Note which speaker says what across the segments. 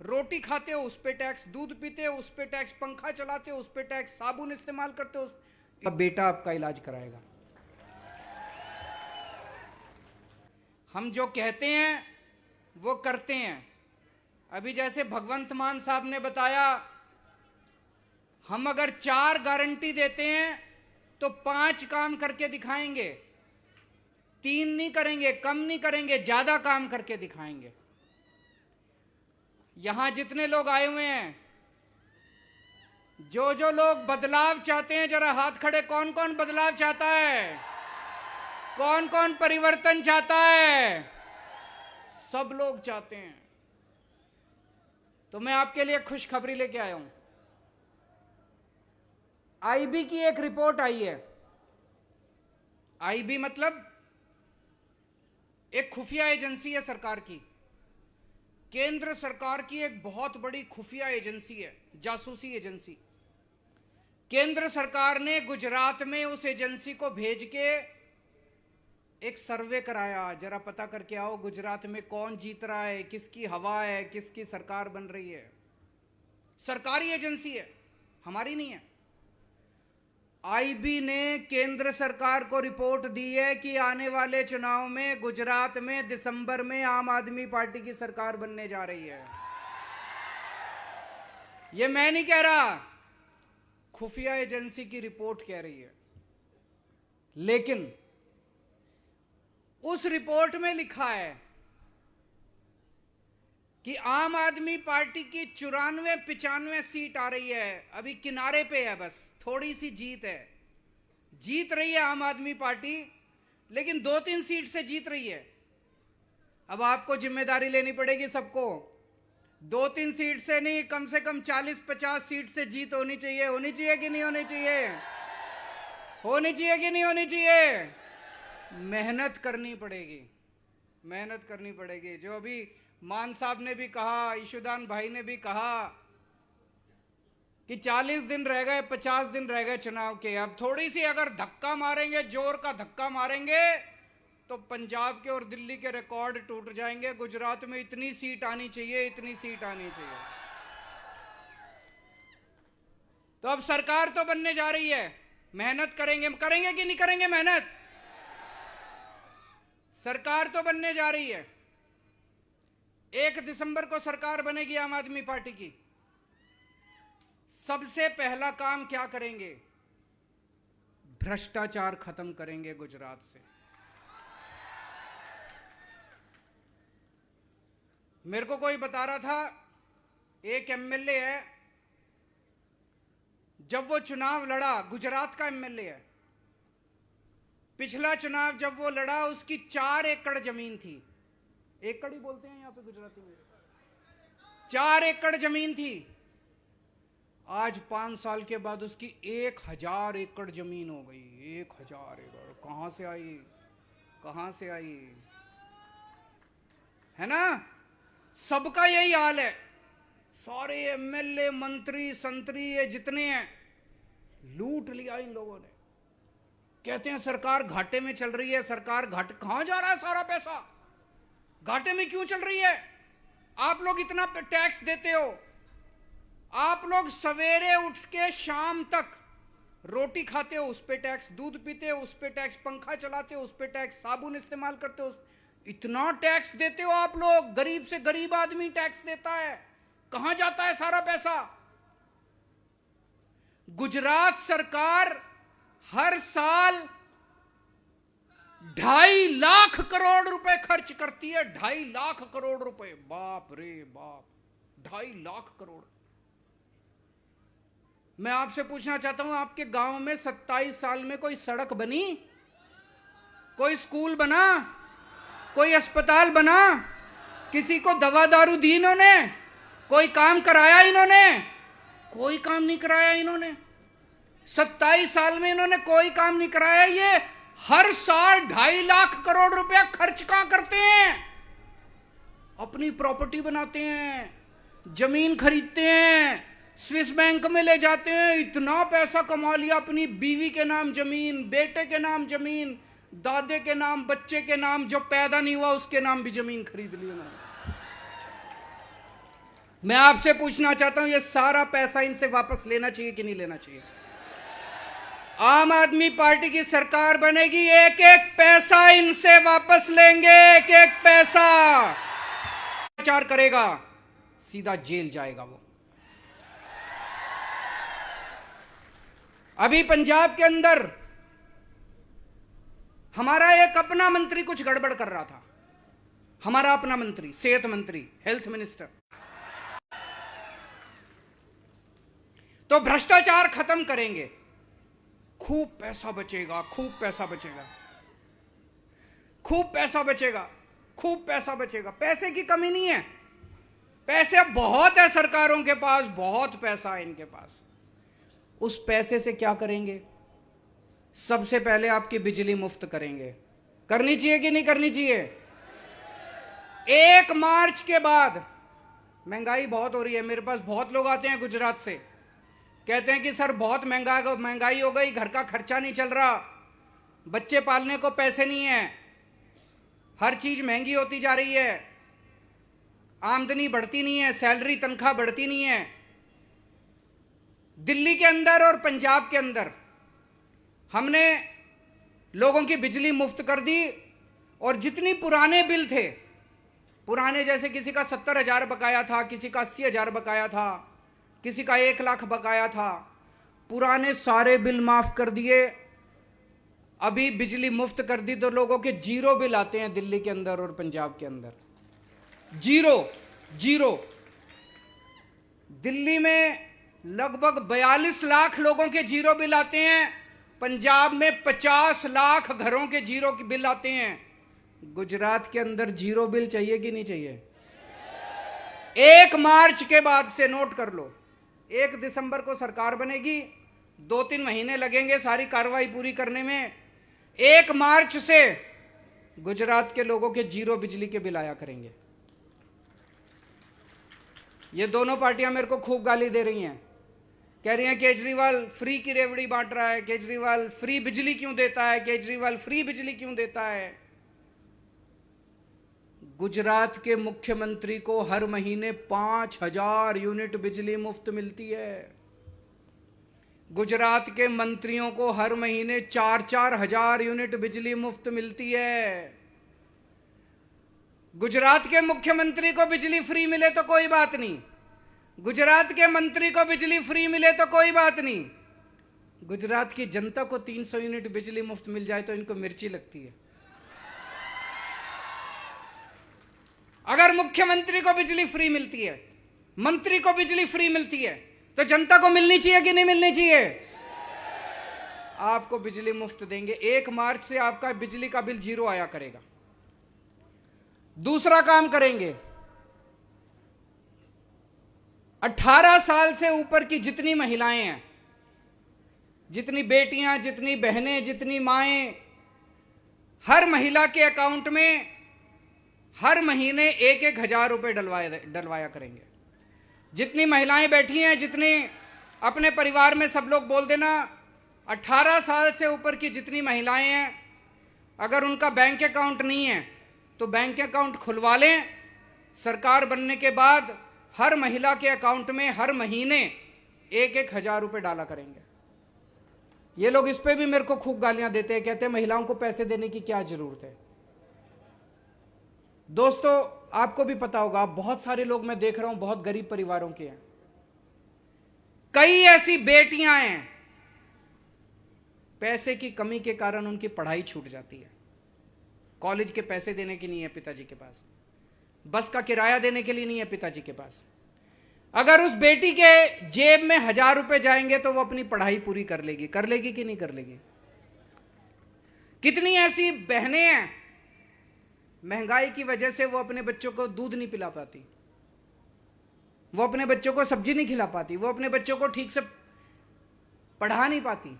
Speaker 1: रोटी खाते हो उस पे टैक्स, दूध पीते हो उस पे टैक्स, पंखा चलाते हो उस पे टैक्स, साबुन इस्तेमाल करते हो उस बेटा आपका इलाज कराएगा। हम जो कहते हैं वो करते हैं। अभी जैसे भगवंत मान साहब ने बताया, हम अगर 4 गारंटी देते हैं तो 5 काम करके दिखाएंगे, 3 नहीं करेंगे, कम नहीं करेंगे, ज्यादा काम करके दिखाएंगे। यहां जितने लोग आए हुए हैं, जो लोग बदलाव चाहते हैं, जरा हाथ खड़े, कौन कौन बदलाव चाहता है, कौन कौन परिवर्तन चाहता है? सब लोग चाहते हैं। तो मैं आपके लिए खुशखबरी लेके आया हूं। आईबी की एक रिपोर्ट आई है। आईबी मतलब एक खुफिया एजेंसी है सरकार की, केंद्र सरकार की एक बहुत बड़ी खुफिया एजेंसी है, जासूसी एजेंसी। केंद्र सरकार ने गुजरात में उस एजेंसी को भेज के एक सर्वे कराया, जरा पता करके आओ गुजरात में कौन जीत रहा है, किसकी हवा है, किसकी सरकार बन रही है। सरकारी एजेंसी है, हमारी नहीं है। आईबी ने केंद्र सरकार को रिपोर्ट दी है कि आने वाले चुनाव में गुजरात में दिसंबर में आम आदमी पार्टी की सरकार बनने जा रही है। यह मैं नहीं कह रहा, खुफिया एजेंसी की रिपोर्ट कह रही है। लेकिन उस रिपोर्ट में लिखा है कि आम आदमी पार्टी की 94-95 सीट आ रही है। अभी किनारे पे है, बस थोड़ी सी जीत है, जीत रही है आम आदमी पार्टी, लेकिन 2-3 सीट से जीत रही है। अब आपको जिम्मेदारी लेनी पड़ेगी सबको। 2-3 सीट से नहीं, कम से कम 40-50 सीट से जीत होनी चाहिए। होनी चाहिए कि नहीं होनी चाहिए? होनी चाहिए कि नहीं होनी चाहिए? मेहनत करनी पड़ेगी, मेहनत करनी पड़ेगी। जो अभी मान साहब ने भी कहा, ईशुदान भाई ने भी कहा कि 40 दिन रह गए, 50 दिन रह गए चुनाव के। अब थोड़ी सी अगर धक्का मारेंगे, जोर का धक्का मारेंगे, तो पंजाब के और दिल्ली के रिकॉर्ड टूट जाएंगे। गुजरात में इतनी सीट आनी चाहिए, इतनी सीट आनी चाहिए। तो अब सरकार तो बनने जा रही है, मेहनत करेंगे, करेंगे कि नहीं करेंगे मेहनत? सरकार तो बनने जा रही है। 1 दिसंबर को सरकार बनेगी आम आदमी पार्टी की। सबसे पहला काम क्या करेंगे? भ्रष्टाचार खत्म करेंगे गुजरात से। मेरे को कोई बता रहा था, एक एमएलए है, जब वो चुनाव लड़ा, गुजरात का एमएलए है, पिछला चुनाव जब वो लड़ा उसकी 4 एकड़ जमीन थी। एकड़ ही बोलते हैं यहां पे गुजराती में। 4 एकड़ जमीन थी। आज 5 साल के बाद उसकी 1000 एकड़ जमीन हो गई। 1000 एकड़ कहां से आई? कहां से आई? है ना? सबका यही हाल है। सारे एमएलए, मंत्री, संतरी, ये जितने हैं, लूट लिया इन लोगों ने। कहते हैं सरकार घाटे में चल रही है। सरकार घाटे, कहां जा रहा है सारा पैसा? घाटे में क्यों चल रही है? आप लोग इतना टैक्स देते हो, आप लोग सवेरे उठ के शाम तक रोटी खाते हो उस पे टैक्स, दूध पीते हो उस पे टैक्स, पंखा चलाते हो उस पे टैक्स, साबुन इस्तेमाल करते हो, इतना टैक्स देते हो आप लोग। गरीब से गरीब आदमी टैक्स देता है। कहां जाता है सारा पैसा? गुजरात सरकार हर साल 2.5 लाख करोड़ रुपए खर्च करती है। 2.5 लाख करोड़ रुपए, बाप रे बाप, 2.5 लाख करोड़। मैं आपसे पूछना चाहता हूं, आपके गांव में 27 साल में कोई सड़क बनी? कोई स्कूल बना? कोई अस्पताल बना? किसी को दवा दारू दी इन्होंने? कोई काम कराया इन्होंने? कोई काम नहीं कराया इन्होंने। 27 साल में इन्होंने कोई काम नहीं कराया। ये हर साल 2.5 लाख करोड़ रुपया खर्च कहां करते हैं? अपनी प्रॉपर्टी बनाते हैं, जमीन खरीदते हैं, स्विस बैंक में ले जाते हैं। इतना पैसा कमा लिया, अपनी बीवी के नाम जमीन, बेटे के नाम जमीन, दादे के नाम, बच्चे के नाम, जो पैदा नहीं हुआ उसके नाम भी जमीन खरीद ली उन्होंने। मैं आपसे पूछना चाहता हूं, ये सारा पैसा इनसे वापस लेना चाहिए कि नहीं लेना चाहिए? आम आदमी पार्टी की सरकार बनेगी, एक एक पैसा इनसे वापस लेंगे, एक एक पैसा। प्रचार करेगा सीधा जेल जाएगा वो। अभी पंजाब के अंदर हमारा एक अपना मंत्री कुछ गड़बड़ कर रहा था, हमारा अपना मंत्री, सेहत मंत्री, हेल्थ मिनिस्टर। तो भ्रष्टाचार खत्म करेंगे, खूब पैसा बचेगा, खूब पैसा बचेगा, खूब पैसा बचेगा, खूब पैसा बचेगा। पैसे की कमी नहीं है, पैसे बहुत है सरकारों के पास, बहुत पैसा है इनके पास। उस पैसे से क्या करेंगे? सबसे पहले आपकी बिजली मुफ्त करेंगे। करनी चाहिए कि नहीं करनी चाहिए? 1 मार्च के बाद, महंगाई बहुत हो रही है, मेरे पास बहुत लोग आते हैं गुजरात से, कहते हैं कि सर बहुत महंगाई हो गई, घर का खर्चा नहीं चल रहा, बच्चे पालने को पैसे नहीं है, हर चीज महंगी होती जा रही है, आमदनी बढ़ती नहीं है, सैलरी तनख्वाह बढ़ती नहीं है। दिल्ली के अंदर और पंजाब के अंदर हमने लोगों की बिजली मुफ्त कर दी, और जितनी पुराने बिल थे, पुराने जैसे किसी का 70,000 बकाया था, किसी का 80,000 बकाया था, किसी का 1 लाख बकाया था, पुराने सारे बिल माफ कर दिए। अभी बिजली मुफ्त कर दी तो लोगों के 0 बिल आते हैं दिल्ली के अंदर और पंजाब के अंदर। 0 दिल्ली में लगभग 42 लाख लोगों के 0 बिल आते हैं, पंजाब में 50 लाख घरों के 0 बिल आते हैं। गुजरात के अंदर 0 बिल चाहिए कि नहीं चाहिए? 1 मार्च के बाद से नोट कर लो, 1 दिसंबर को सरकार बनेगी, 2-3 महीने लगेंगे सारी कार्रवाई पूरी करने में। 1 मार्च से गुजरात के लोगों के 0 बिजली के बिल आया करेंगे। ये दोनों पार्टियां मेरे को खूब गाली दे रही हैं, कह रही हैं केजरीवाल फ्री की रेवड़ी बांट रहा है, केजरीवाल फ्री बिजली क्यों देता है, केजरीवाल फ्री बिजली क्यों देता है। गुजरात के मुख्यमंत्री को हर महीने 5,000 यूनिट बिजली मुफ्त मिलती है। गुजरात के मंत्रियों को हर महीने 4-4 हजार यूनिट बिजली मुफ्त मिलती है। गुजरात के मुख्यमंत्री को बिजली फ्री मिले तो कोई बात नहीं, गुजरात के मंत्री को बिजली फ्री मिले तो कोई बात नहीं, गुजरात की जनता को 300 यूनिट बिजली मुफ्त मिल जाए तो इनको मिर्ची लगती है। अगर मुख्यमंत्री को बिजली फ्री मिलती है, मंत्री को बिजली फ्री मिलती है, तो जनता को मिलनी चाहिए कि नहीं मिलनी चाहिए? आपको बिजली मुफ्त देंगे। 1 मार्च से आपका बिजली का बिल 0 आया करेगा। दूसरा काम करेंगे, 18 साल से ऊपर की जितनी महिलाएं हैं, जितनी बेटियां, जितनी बहनें, जितनी माएं, हर महिला के अकाउंट में हर महीने 1-1 हजार रुपए डलवाया करेंगे। जितनी महिलाएं बैठी हैं, जितनी अपने परिवार में सब लोग बोल देना, 18 साल से ऊपर की जितनी महिलाएं हैं, अगर उनका बैंक अकाउंट नहीं है तो बैंक अकाउंट खुलवा लें। सरकार बनने के बाद हर महिला के अकाउंट में हर महीने 1-1 हजार रुपए डाला करेंगे। ये लोग इस पे भी मेरे को खूब गालियां देते हैं, कहते हैं महिलाओं को पैसे देने की क्या जरूरत है। दोस्तों, आपको भी पता होगा, बहुत सारे लोग मैं देख रहा हूं बहुत गरीब परिवारों के हैं। कई ऐसी बेटियां हैं, पैसे की कमी के कारण उनकी पढ़ाई छूट जाती है, कॉलेज के पैसे देने के नहीं है पिताजी के पास, बस का किराया देने के लिए नहीं है पिताजी के पास। अगर उस बेटी के जेब में 1000 रुपए जाएंगे तो वो अपनी पढ़ाई पूरी कर लेगी कि नहीं कर लेगी? कितनी ऐसी बहनें हैं, महंगाई की वजह से वो अपने बच्चों को दूध नहीं पिला पाती, वो अपने बच्चों को सब्जी नहीं खिला पाती, वो अपने बच्चों को ठीक से पढ़ा नहीं पाती।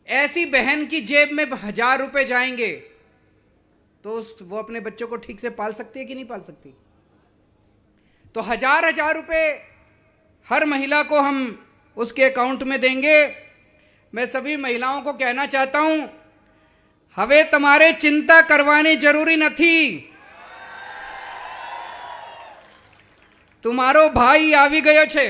Speaker 1: ऐसी बहन की जेब में 1000 रुपए जाएंगे तो वो अपने बच्चों को ठीक से पाल सकती है कि नहीं पाल सकती? तो 1000 रुपए हर महिला को हम उसके अकाउंट में देंगे। मैं सभी महिलाओं को कहना चाहता हूं, हवे तुम्हारे चिंता करवानी जरूरी नहीं। तुम्हारो भाई આવી ગયો છે।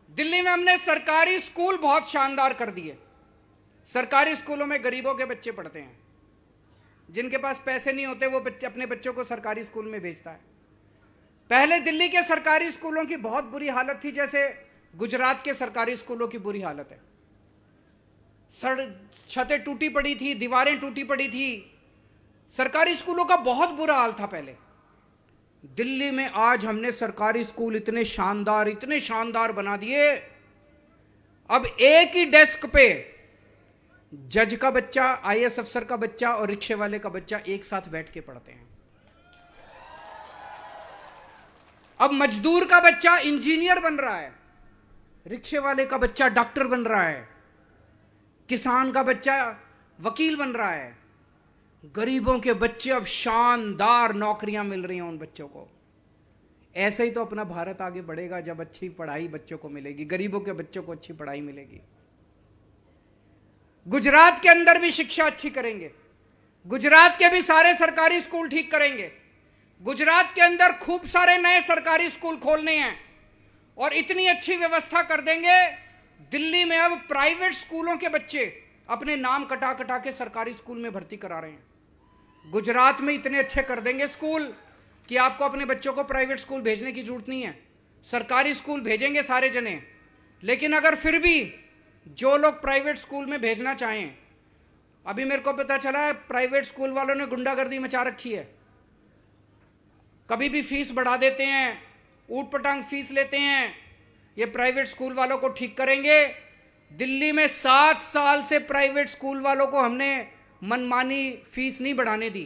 Speaker 1: दिल्ली में हमने सरकारी स्कूल बहुत शानदार कर दिए। सरकारी स्कूलों में गरीबों के बच्चे पढ़ते हैं, जिनके पास पैसे नहीं होते वो बच्चे अपने बच्चों को सरकारी स्कूल में भेजता है। पहले दिल्ली के सरकारी स्कूलों की बहुत बुरी हालत थी, जैसे गुजरात के सरकारी स्कूलों की बुरी हालत है। छतें टूटी पड़ी थी, दीवारें टूटी पड़ी थी, सरकारी स्कूलों का बहुत बुरा हाल था पहले। दिल्ली में आज हमने सरकारी स्कूल इतने शानदार बना दिए। अब एक ही डेस्क पे जज का बच्चा, आईएएस अफसर का बच्चा और रिक्शे वाले का बच्चा एक साथ बैठ के पढ़ते हैं। अब मजदूर का बच्चा इंजीनियर बन रहा है, रिक्शे वाले का बच्चा डॉक्टर बन रहा है, किसान का बच्चा वकील बन रहा है। गरीबों के बच्चे अब शानदार नौकरियां मिल रही हैं उन बच्चों को। ऐसे ही तो अपना भारत आगे बढ़ेगा जब अच्छी पढ़ाई बच्चों को मिलेगी, गरीबों के बच्चों को अच्छी पढ़ाई मिलेगी। गुजरात के अंदर भी शिक्षा अच्छी करेंगे, गुजरात के भी सारे सरकारी स्कूल ठीक करेंगे। गुजरात के अंदर खूब सारे नए सरकारी स्कूल खोलने हैं और इतनी अच्छी व्यवस्था कर देंगे, दिल्ली में अब प्राइवेट स्कूलों के बच्चे अपने नाम कटा कटा के सरकारी स्कूल में भर्ती करा रहे हैं। गुजरात में इतने अच्छे कर देंगे स्कूल कि आपको अपने बच्चों को प्राइवेट स्कूल भेजने की जरूरत नहीं है, सरकारी स्कूल भेजेंगे सारे जने। लेकिन अगर फिर भी जो लोग प्राइवेट स्कूल में भेजना चाहें, अभी मेरे को पता चला है प्राइवेट स्कूल वालों ने गुंडागर्दी मचा रखी है। कभी भी फीस बढ़ा देते हैं, ऊट पटांग फीस लेते हैं। ये प्राइवेट स्कूल वालों को ठीक करेंगे। दिल्ली में 7 साल से प्राइवेट स्कूल वालों को हमने मनमानी फीस नहीं बढ़ाने दी।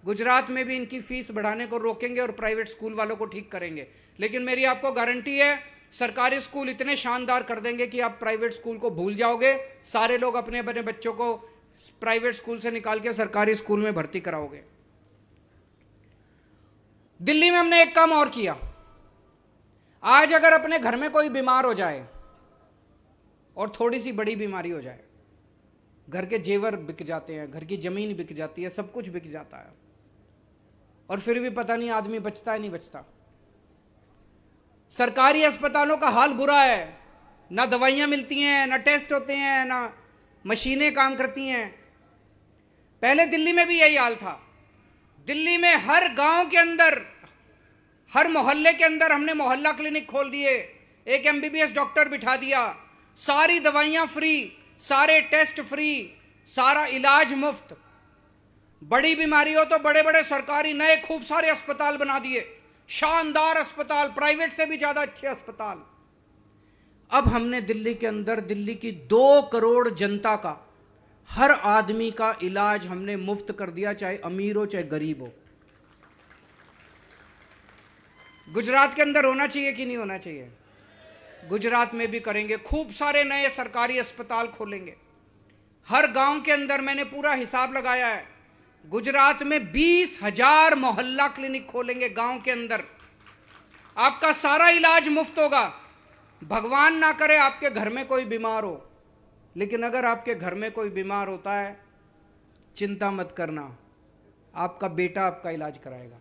Speaker 1: गुजरात में भी इनकी फीस बढ़ाने को रोकेंगे और प्राइवेट स्कूल वालों को ठीक करेंगे। लेकिन मेरी आपको गारंटी है, सरकारी स्कूल इतने शानदार कर देंगे कि आप प्राइवेट स्कूल को भूल जाओगे। सारे लोग अपने अपने बच्चों को प्राइवेट स्कूल से निकाल के सरकारी स्कूल में भर्ती कराओगे। दिल्ली में हमने एक काम और किया। आज अगर अपने घर में कोई बीमार हो जाए और थोड़ी सी बड़ी बीमारी हो जाए, घर के जेवर बिक जाते हैं, घर की जमीन बिक जाती है, सब कुछ बिक जाता है, और फिर भी पता नहीं आदमी बचता है नहीं बचता। सरकारी अस्पतालों का हाल बुरा है, ना दवाइयां मिलती हैं, ना टेस्ट होते हैं, ना मशीनें काम करती हैं। पहले दिल्ली में भी यही हाल था। दिल्ली में हर गांव के अंदर, हर मोहल्ले के अंदर हमने मोहल्ला क्लिनिक खोल दिए, एक एमबीबीएस डॉक्टर बिठा दिया, सारी दवाइयां फ्री, सारे टेस्ट फ्री, सारा इलाज मुफ्त। बड़ी बीमारी हो तो बड़े बड़े सरकारी नए खूब सारे अस्पताल बना दिए, शानदार अस्पताल, प्राइवेट से भी ज्यादा अच्छे अस्पताल। अब हमने दिल्ली के अंदर दिल्ली की 2 करोड़ जनता का, हर आदमी का इलाज हमने मुफ्त कर दिया, चाहे अमीर हो चाहे गरीब हो। गुजरात के अंदर होना चाहिए कि नहीं होना चाहिए? गुजरात में भी करेंगे, खूब सारे नए सरकारी अस्पताल खोलेंगे हर गांव के अंदर। मैंने पूरा हिसाब लगाया है, गुजरात में 20,000 मोहल्ला क्लिनिक खोलेंगे गांव के अंदर। आपका सारा इलाज मुफ्त होगा। भगवान ना करे आपके घर में कोई बीमार हो, लेकिन अगर आपके घर में कोई बीमार होता है, चिंता मत करना, आपका बेटा आपका इलाज कराएगा।